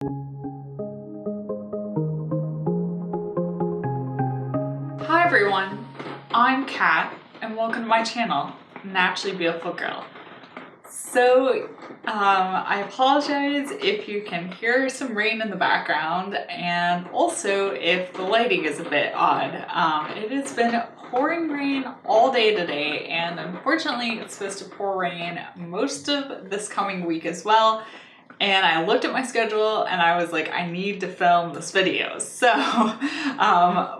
Hi everyone, I'm Kat and welcome to my channel, Naturally Beautiful Girl. So I apologize if you can hear some rain in the background and also if the lighting is a bit odd. It has been pouring rain all day today, and unfortunately it's supposed to pour rain most of this coming week as well. And I looked at my schedule and I was like, I need to film this video. So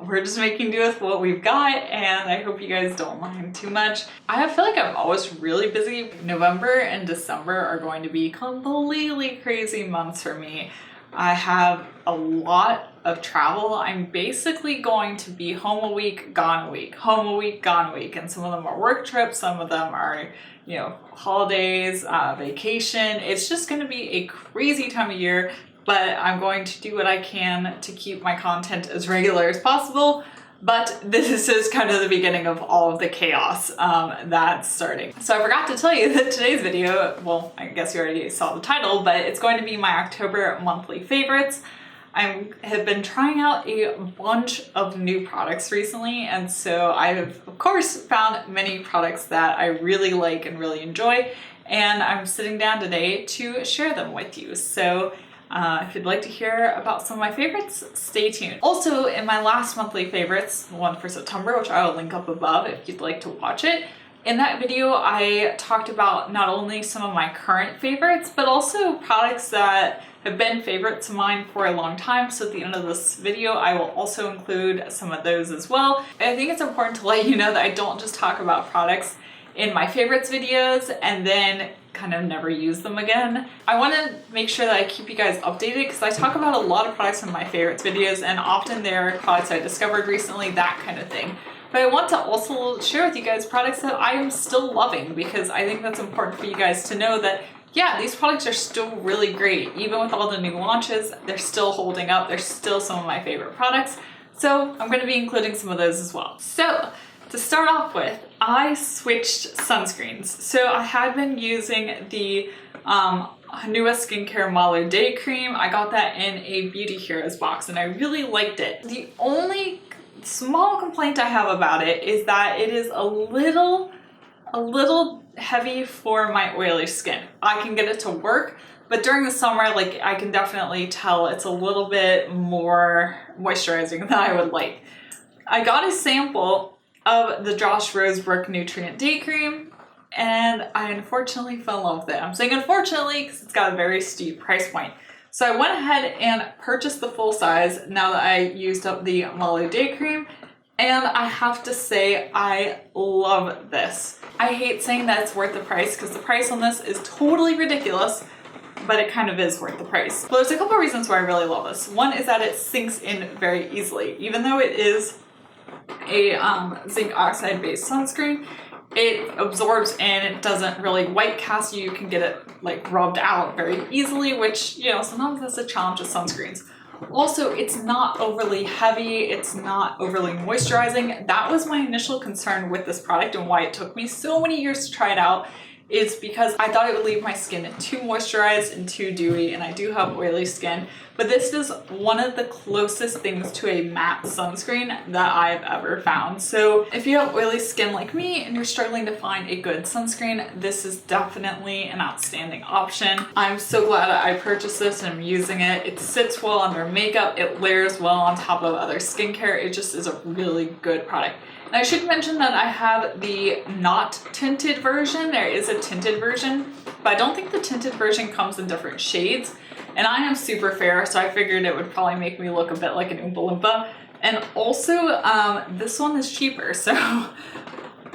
we're just making do with what we've got, and I hope you guys don't mind too much. I feel like I'm always really busy. November and December are going to be completely crazy months for me. I have a lot of travel. I'm basically going to be home a week, gone a week, home a week, gone a week. And some of them are work trips, some of them are, you know, holidays, vacation. It's just going to be a crazy time of year, but I'm going to do what I can to keep my content as regular as possible. But this is kind of the beginning of all of the chaos that's starting. So I forgot to tell you that today's video, well, I guess you already saw the title, but it's going to be my October monthly favorites. I have been trying out a bunch of new products recently, and so I have, of course, found many products that I really like and really enjoy, and I'm sitting down today to share them with you. So if you'd like to hear about some of my favorites, stay tuned. Also, in my last monthly favorites, the one for September, which I will link up above if you'd like to watch it, in that video I talked about not only some of my current favorites, but also products that have been favorites of mine for a long time. So at the end of this video, I will also include some of those as well. I think it's important to let you know that I don't just talk about products in my favorites videos and then kind of never use them again. I want to make sure that I keep you guys updated because I talk about a lot of products in my favorites videos, and often they're products I discovered recently, that kind of thing. But I want to also share with you guys products that I am still loving, because I think that's important for you guys to know that, yeah, these products are still really great. Even with all the new launches, they're still holding up. They're still some of my favorite products. So I'm going to be including some of those as well. So to start off with, I switched sunscreens. So I had been using the newest skincare Malo Day Cream. I got that in a Beauty Heroes box and I really liked it. The only small complaint I have about it is that it is a little heavy for my oily skin. I can get it to work, but during the summer, like, I can definitely tell it's a little bit more moisturizing than I would like. I got a sample of the Josh Rosebrook Nutrient Day Cream, and I unfortunately fell in love with it. I'm saying unfortunately because it's got a very steep price point. So I went ahead and purchased the full size now that I used up the Malo Day Cream, and I have to say I love this. I hate saying that it's worth the price because the price on this is totally ridiculous, but it kind of is worth the price. Well, there's a couple of reasons why I really love this. One is that it sinks in very easily. Even though it is a zinc oxide based sunscreen, it absorbs and it doesn't really white cast you. You can get it like rubbed out very easily, which, you know, sometimes that's a challenge with sunscreens. Also, it's not overly heavy, it's not overly moisturizing. That was my initial concern with this product, and why it took me so many years to try it out is because I thought it would leave my skin too moisturized and too dewy, and I do have oily skin, but this is one of the closest things to a matte sunscreen that I've ever found. So if you have oily skin like me and you're struggling to find a good sunscreen, this is definitely an outstanding option. I'm so glad I purchased this and I'm using it. It sits well under makeup, it layers well on top of other skincare. It just is a really good product. And I should mention that I have the not tinted version. There is a tinted version, but I don't think the tinted version comes in different shades. And I am super fair, so I figured it would probably make me look a bit like an Oompa Loompa. And also, this one is cheaper, so,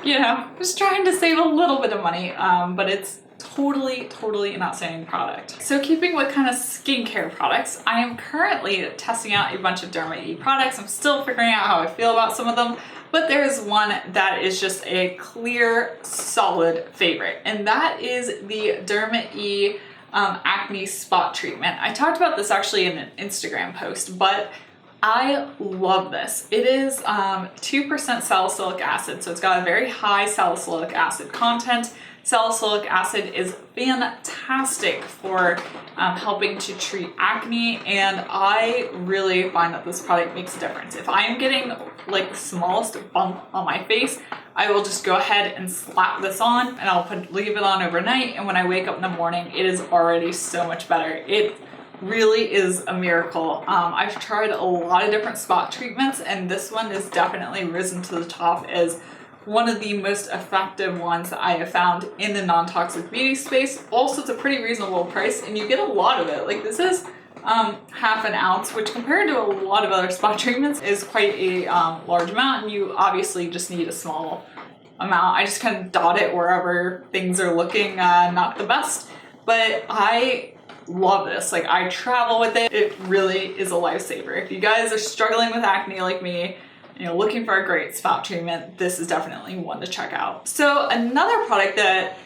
you know, just trying to save a little bit of money, but it's totally an outstanding product. So keeping with kind of skincare products, I am currently testing out a bunch of Derma E products. I'm still figuring out how I feel about some of them, but there's one that is just a clear, solid favorite, and that is the Derma E Acne Spot Treatment. I talked about this actually in an Instagram post, but I love this. It is 2% salicylic acid, so it's got a very high salicylic acid content. Salicylic acid is fantastic for helping to treat acne, and I really find that this product makes a difference. If I'm getting like the smallest bump on my face, I will just go ahead and slap this on, and I'll leave it on overnight, and when I wake up in the morning, it is already so much better. It really is a miracle. I've tried a lot of different spot treatments, and this one has definitely risen to the top as one of the most effective ones that I have found in the non-toxic beauty space. Also, it's a pretty reasonable price, and you get a lot of it. Like, this is half an ounce, which compared to a lot of other spot treatments is quite a large amount, and you obviously just need a small amount. I just kind of dot it wherever things are looking not the best, but I love this. Like, I travel with it. It really is a lifesaver. If you guys are struggling with acne like me, you know, looking for a great spot treatment, this is definitely one to check out. So another product that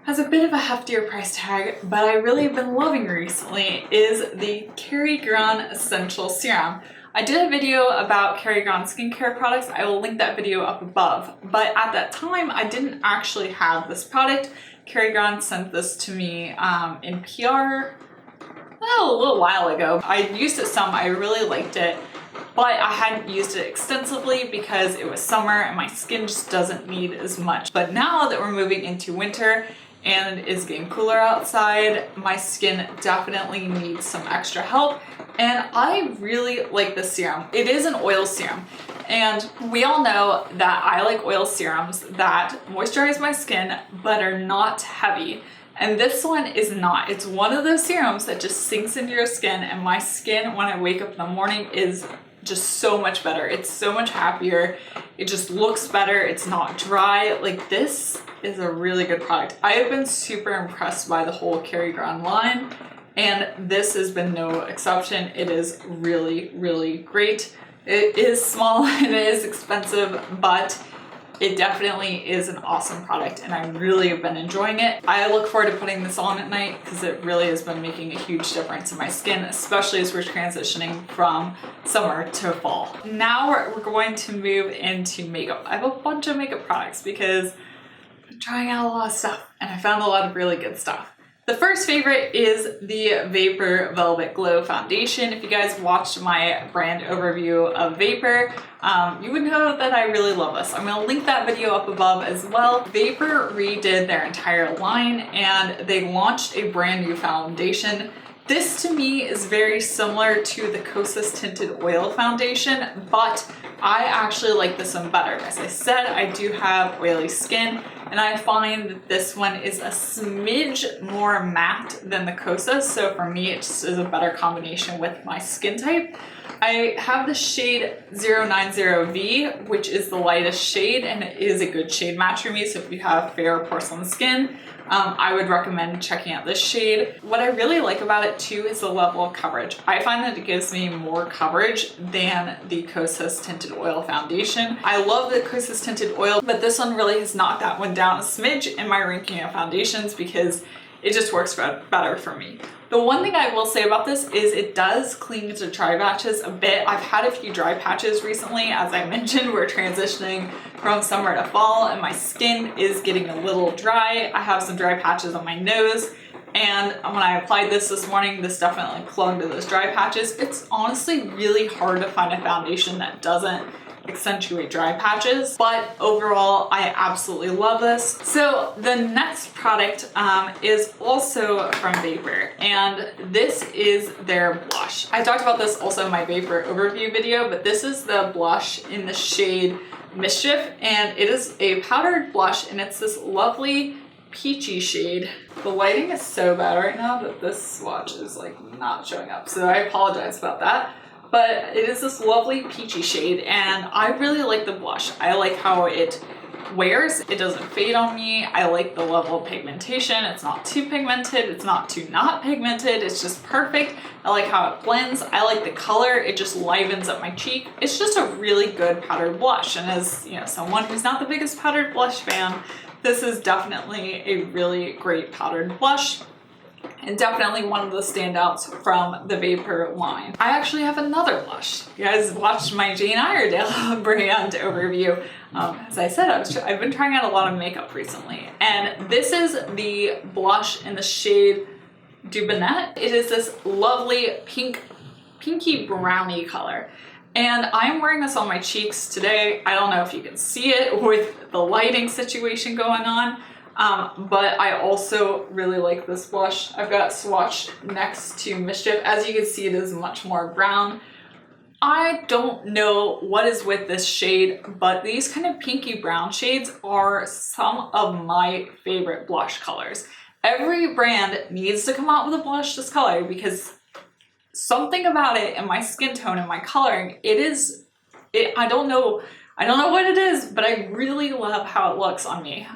has a bit of a heftier price tag, but I really have been loving recently, is the Cary Essential Serum. I did a video about Cary skincare products. I will link that video up above. But at that time, I didn't actually have this product. Cary sent this to me in PR a little while ago. I used it some, I really liked it, but I hadn't used it extensively because it was summer and my skin just doesn't need as much. But now that we're moving into winter and it is getting cooler outside, my skin definitely needs some extra help, and I really like this serum. It is an oil serum, and we all know that I like oil serums that moisturize my skin but are not heavy. And this one is not. It's one of those serums that just sinks into your skin, and my skin when I wake up in the morning is just so much better. It's so much happier. It just looks better. It's not dry. Like, this is a really good product. I have been super impressed by the whole Cary line, and this has been no exception. It is really, really great. It is small and it is expensive, but it definitely is an awesome product, and I really have been enjoying it. I look forward to putting this on at night because it really has been making a huge difference in my skin, especially as we're transitioning from summer to fall. Now we're going to move into makeup. I have a bunch of makeup products because I'm trying out a lot of stuff, and I found a lot of really good stuff. The first favorite is the Vapour Velvet Glow Foundation. If you guys watched my brand overview of Vapour, you would know that I really love this. I'm gonna link that video up above as well. Vapour redid their entire line, and they launched a brand new foundation. This to me is very similar to the Kosas Tinted Oil Foundation, but I actually like this one better. As I said, I do have oily skin, and I find that this one is a smidge more matte than the Kosas, so for me it just is a better combination with my skin type. I have the shade 090V, which is the lightest shade, and it is a good shade match for me, so if you have fair porcelain skin, I would recommend checking out this shade. What I really like about it too is the level of coverage. I find that it gives me more coverage than the Kosas Tinted Oil Foundation. I love the Kosas Tinted Oil, but this one really has knocked that one down a smidge in my ranking of foundations because it just works better for me. The one thing I will say about this is it does cling to dry patches a bit. I've had a few dry patches recently. As I mentioned, we're transitioning from summer to fall and my skin is getting a little dry. I have some dry patches on my nose, and when I applied this morning, this definitely clung to those dry patches. It's honestly really hard to find a foundation that doesn't accentuate dry patches, but overall I absolutely love this. So the next product is also from Vapour, and this is their blush. I talked about this also in my Vapour overview video, but this is the blush in the shade Mischief, and it is a powdered blush, and it's this lovely peachy shade. The lighting is so bad right now that this swatch is like not showing up, so I apologize about that. But it is this lovely peachy shade, and I really like the blush. I like how it wears. It doesn't fade on me. I like the level of pigmentation. It's not too pigmented. It's not too not pigmented. It's just perfect. I like how it blends. I like the color. It just livens up my cheek. It's just a really good powdered blush. And as you know, someone who's not the biggest powdered blush fan, this is definitely a really great powdered blush. and definitely one of the standouts from the Vapour line. I actually have another blush. You guys watched my Jane Iredale brand overview. As I said, I've been trying out a lot of makeup recently, and this is the blush in the shade Dubonnet. It is this lovely pinky brownie color. And I'm wearing this on my cheeks today. I don't know if you can see it with the lighting situation going on, but I also really like this blush. I've got swatched next to Mischief. As you can see, it is much more brown. I don't know what is with this shade, but these kind of pinky brown shades are some of my favorite blush colors. Every brand needs to come out with a blush this color because something about it and my skin tone and my coloring, I don't know what it is, but I really love how it looks on me.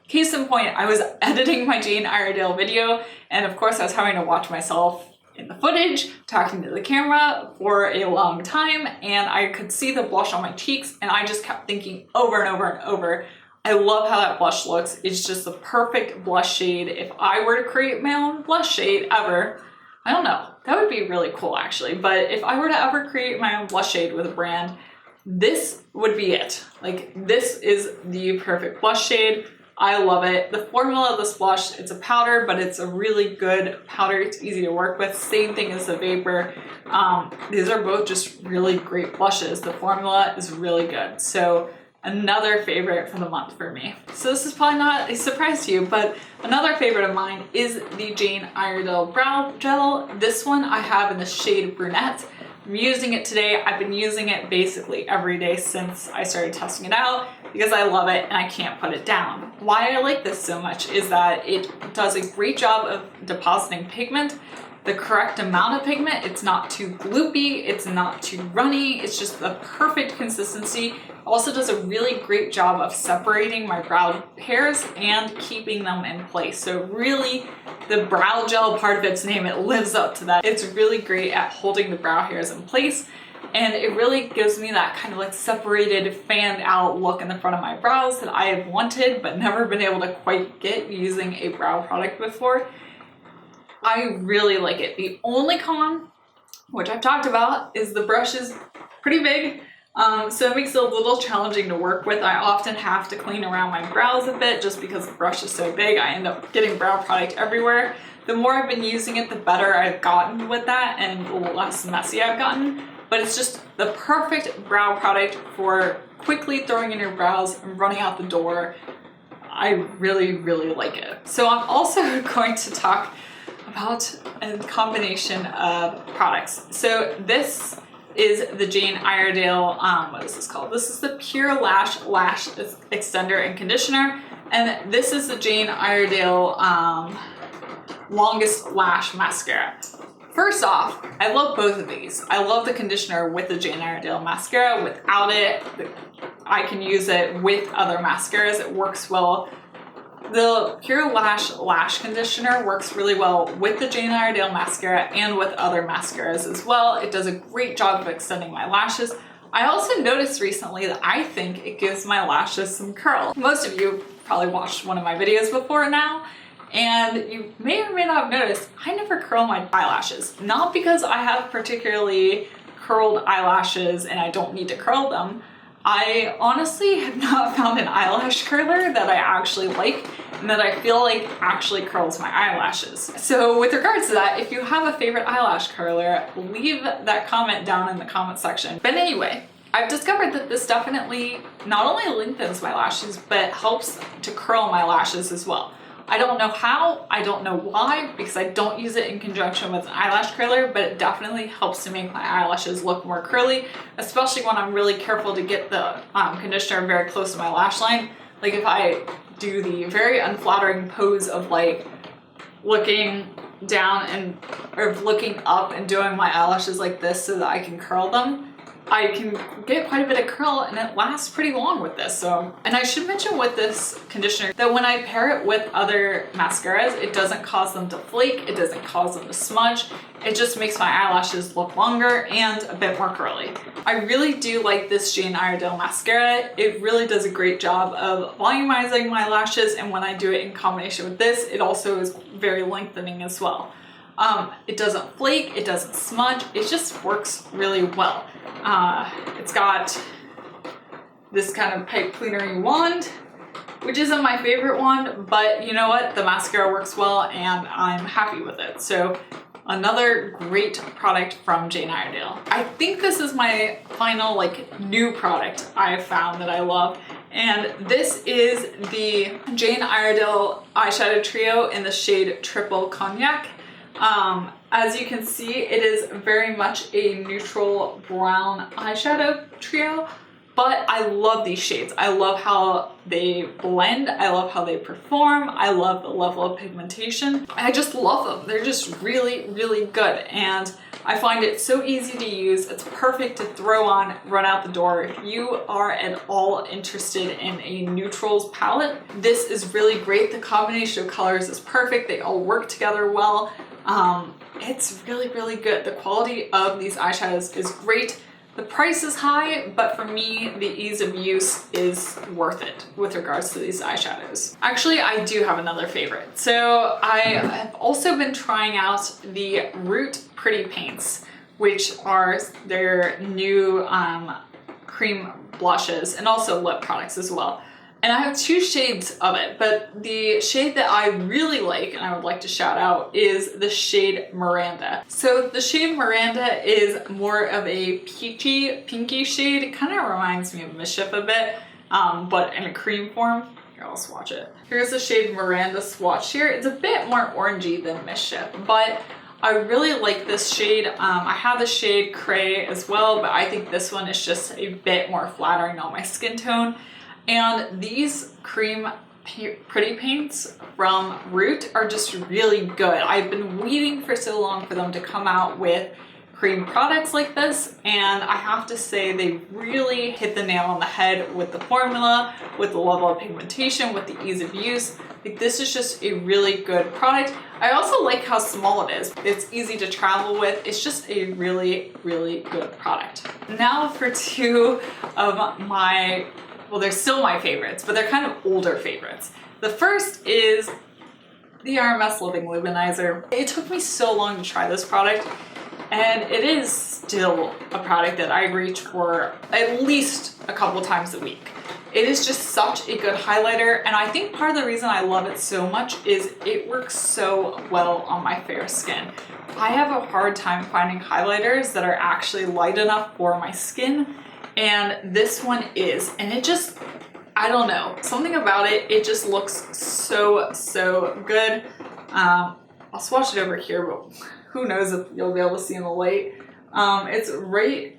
Case in point, I was editing my Jane Iredale video, and of course I was having to watch myself in the footage, talking to the camera for a long time, and I could see the blush on my cheeks, and I just kept thinking over and over and over, I love how that blush looks. It's just the perfect blush shade. If I were to create my own blush shade ever, I don't know, that would be really cool actually, but if I were to ever create my own blush shade with a brand, this would be it. Like, this is the perfect blush shade. I love it. The formula of this blush, it's a powder, but it's a really good powder. It's easy to work with. Same thing as the Vapour. These are both just really great blushes. The formula is really good. So another favorite for the month for me. So this is probably not a surprise to you, but another favorite of mine is the Jane Iredale Brow Gel. This one I have in the shade Brunette. I'm using it today. I've been using it basically every day since I started testing it out because I love it and I can't put it down. Why I like this so much is that it does a great job of depositing pigment, the correct amount of pigment. It's not too gloopy, it's not too runny, it's just the perfect consistency. Also does a really great job of separating my brow hairs and keeping them in place. So really, the brow gel part of its name, it lives up to that. It's really great at holding the brow hairs in place, and it really gives me that kind of like separated, fanned out look in the front of my brows that I have wanted but never been able to quite get using a brow product before. I really like it. The only con, which I've talked about, is the brush is pretty big. So it makes it a little challenging to work with. I often have to clean around my brows a bit just because the brush is so big. I end up getting brow product everywhere. The more I've been using it, the better I've gotten with that and the less messy I've gotten. But it's just the perfect brow product for quickly throwing in your brows and running out the door. I really, really like it. So I'm also going to talk about a combination of products. So this is the Jane Iredale, what is this called? This is the Pure Lash Extender and Conditioner. And this is the Jane Iredale Longest Lash Mascara. First off, I love both of these. I love the conditioner with the Jane Iredale mascara. Without it, I can use it with other mascaras. It works well. The Pure Lash Conditioner works really well with the Jane Iredale mascara and with other mascaras as well. It does a great job of extending my lashes. I also noticed recently that I think it gives my lashes some curl. Most of you probably watched one of my videos before now, and you may or may not have noticed I never curl my eyelashes. Not because I have particularly curled eyelashes and I don't need to curl them. I honestly have not found an eyelash curler that I actually like and that I feel like actually curls my eyelashes. So with regards to that, if you have a favorite eyelash curler, leave that comment down in the comment section. But anyway, I've discovered that this definitely not only lengthens my lashes, but helps to curl my lashes as well. I don't know how, I don't know why, because I don't use it in conjunction with an eyelash curler, but it definitely helps to make my eyelashes look more curly, especially when I'm really careful to get the conditioner very close to my lash line. Like if I do the very unflattering pose of like looking down and or looking up and doing my eyelashes like this so that I can curl them, I can get quite a bit of curl and it lasts pretty long with this. So, and I should mention with this conditioner that when I pair it with other mascaras, it doesn't cause them to flake, it doesn't cause them to smudge. It just makes my eyelashes look longer and a bit more curly. I really do like this Jane Iredale mascara. It really does a great job of volumizing my lashes, and when I do it in combination with this, it also is very lengthening as well. It doesn't flake, it doesn't smudge, it just works really well. It's got this kind of pipe cleanery wand, which isn't my favorite one, but you know what? The mascara works well and I'm happy with it. So another great product from Jane Iredale. I think this is my final new product I've found that I love. And this is the Jane Iredale eyeshadow trio in the shade Triple Cognac. As you can see, it is very much a neutral brown eyeshadow trio, but I love these shades. I love how they blend. I love how they perform. I love the level of pigmentation. I just love them. They're just really, really good. And I find it so easy to use. It's perfect to throw on, run out the door. If you are at all interested in a neutrals palette, this is really great. The combination of colors is perfect. They all work together well. It's really, really good. The quality of these eyeshadows is great. The price is high, but for me, the ease of use is worth it with regards to these eyeshadows. Actually, I do have another favorite. So I have also been trying out the Root Pretty Paints, which are their new cream blushes and also lip products as well. And I have two shades of it, but the shade that I really like and I would like to shout out is the shade Miranda. So the shade Miranda is more of a peachy, pinky shade. It kind of reminds me of Mischief a bit, but in a cream form. Here, I'll swatch it. Here's the shade Miranda swatched here. It's a bit more orangey than Mischief, but I really like this shade. I have the shade Cray as well, but I think this one is just a bit more flattering on my skin tone. And these cream pretty paints from Root are just really good. I've been waiting for so long for them to come out with cream products like this, and I have to say they really hit the nail on the head with the formula, with the level of pigmentation, with the ease of use. Like, this is just a really good product. I also like how small it is. It's easy to travel with. It's just a really, really good product. Now for two of my, well, they're still my favorites, but they're kind of older favorites. The first is the RMS Living Luminizer. It took me so long to try this product, and it is still a product that I reach for at least a couple times a week. It is just such a good highlighter, and I think part of the reason I love it so much is it works so well on my fair skin. I have a hard time finding highlighters that are actually light enough for my skin, and this one is, and it just, I don't know, something about it, it just looks so, so good. I'll swatch it over here, but who knows if you'll be able to see in the light. It's right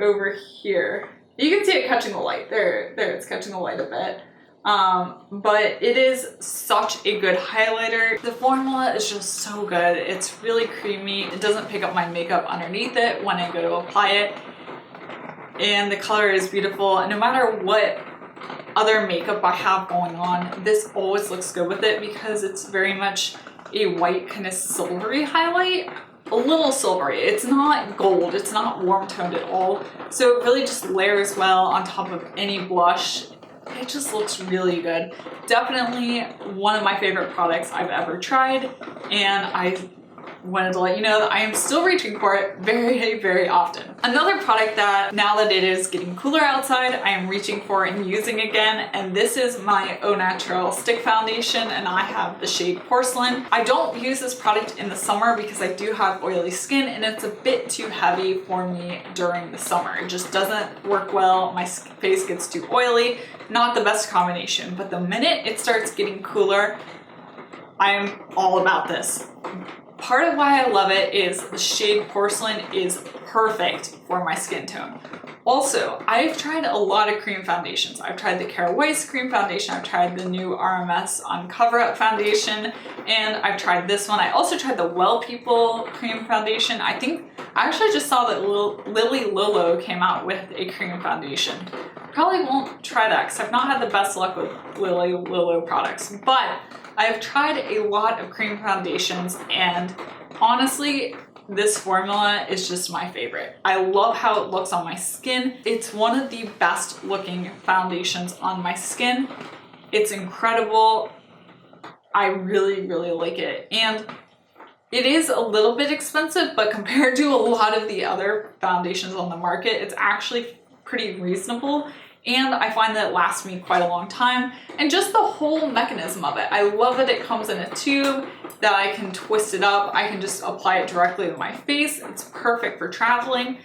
over here. You can see it catching the light. There, it's catching the light a bit. But it is such a good highlighter. The formula is just so good. It's really creamy. It doesn't pick up my makeup underneath it when I go to apply it. And the color is beautiful. And no matter what other makeup I have going on, this always looks good with it because it's very much a white kind of silvery highlight. A little silvery. It's not gold. It's not warm toned at all. So it really just layers well on top of any blush. It just looks really good. Definitely one of my favorite products I've ever tried, and I wanted to let you know that I am still reaching for it very, very often. Another product that, now that it is getting cooler outside, I am reaching for and using again, and this is my Au Naturel Stick Foundation, and I have the shade Porcelain. I don't use this product in the summer because I do have oily skin, and it's a bit too heavy for me during the summer. It just doesn't work well. My face gets too oily. Not the best combination, but the minute it starts getting cooler, I am all about this. part of why I love it is the shade Porcelain is perfect for my skin tone. Also, I've tried a lot of cream foundations. I've tried the Cary cream foundation, I've tried the new RMS on Cover Up foundation, and I've tried this one. I also tried the Well People cream foundation. I actually just saw that Lily Lolo came out with a cream foundation. Probably won't try that because I've not had the best luck with Lily Lolo products, but I've tried a lot of cream foundations, and honestly, this formula is just my favorite. I love how it looks on my skin. It's one of the best looking foundations on my skin. It's incredible. I really, really like it. And it is a little bit expensive, but compared to a lot of the other foundations on the market, it's actually pretty reasonable. And I find that it lasts me quite a long time. And just the whole mechanism of it. I love that it comes in a tube, that I can twist it up. I can just apply it directly to my face. It's perfect for traveling.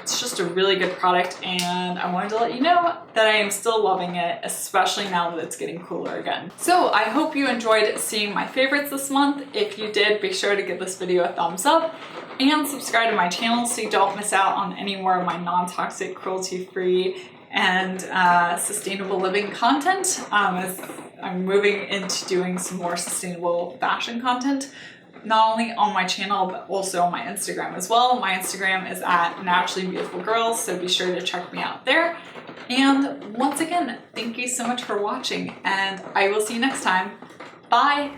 It's just a really good product, and I wanted to let you know that I am still loving it, especially now that it's getting cooler again. So I hope you enjoyed seeing my favorites this month. If you did, be sure to give this video a thumbs up and subscribe to my channel so you don't miss out on any more of my non-toxic, cruelty-free, and sustainable living content. As I'm moving into doing some more sustainable fashion content, not only on my channel, but also on my Instagram as well. My Instagram is at naturallybeautifulgirl, so be sure to check me out there. And once again, thank you so much for watching, and I will see you next time. Bye!